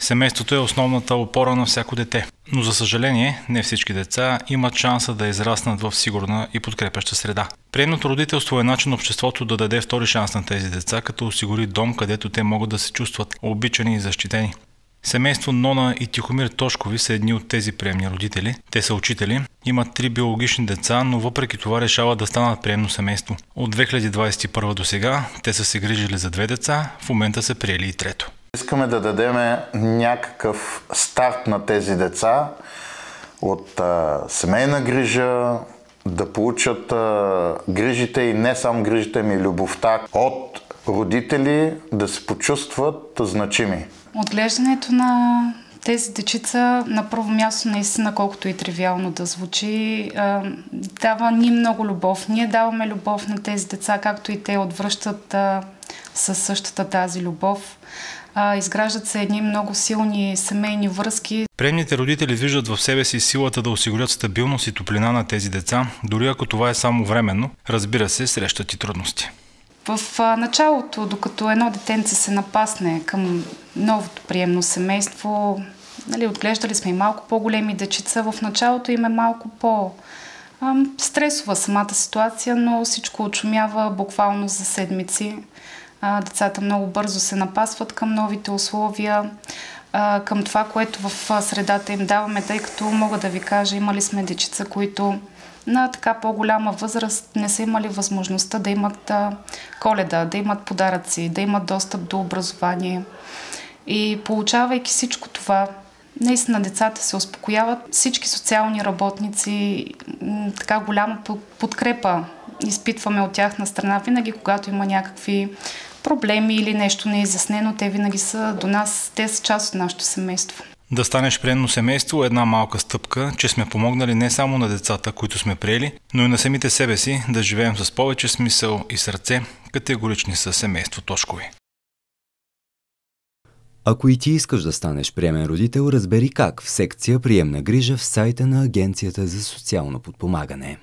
Семейството е основната опора на всяко дете. Но за съжаление, не всички деца имат шанса да израснат в сигурна и подкрепяща среда. Приемното родителство е начин обществото да даде втори шанс на тези деца, като осигури дом, където те могат да се чувстват обичани и защитени. Семейство Нона и Тихомир Тошкови са едни от тези приемни родители. Те са учители, имат 3 биологични деца, но въпреки това решават да станат приемно семейство. От 2021 до сега те са се грижили за 2 деца, в момента са приели и 3-то. Искаме да дадем някакъв старт на тези деца от семейна грижа, да получат грижите и не само грижите, ми любовта от родители, да се почувстват значими. Отглеждането на тези дечица на първо място, наистина, колкото и тривиално да звучи, дава ни много любов. Ние даваме любов на тези деца, както и те отвръщат със същата тази любов. Изграждат се едни много силни семейни връзки. Приемните родители виждат в себе си силата да осигурят стабилност и топлина на тези деца, дори ако това е само временно, разбира се, срещат и трудности. В началото, докато едно детенце се напасне към новото приемно семейство, отглеждали сме и малко по-големи дечица, в началото им е малко по-стресова самата ситуация, но всичко очумява буквално за седмици. Децата много бързо се напасват към новите условия, към това, което в средата им даваме, тъй като мога да ви кажа, имали сме дечица, които на така по-голяма възраст не са имали възможността да имат Коледа, да имат подаръци, да имат достъп до образование. И получавайки всичко това, наистина децата се успокояват. Всички социални работници така голяма подкрепа изпитваме от тяхна страна. Винаги, когато има някакви проблеми или нещо неизяснено, те винаги са до нас, те са част от нашето семейство. Да станеш приемно семейство е една малка стъпка, че сме помогнали не само на децата, които сме приели, но и на самите себе си да живеем с повече смисъл и сърце, категорични са семейство Тошкови. Ако и ти искаш да станеш приемен родител, разбери как в секция Приемна грижа в сайта на Агенцията за социално подпомагане.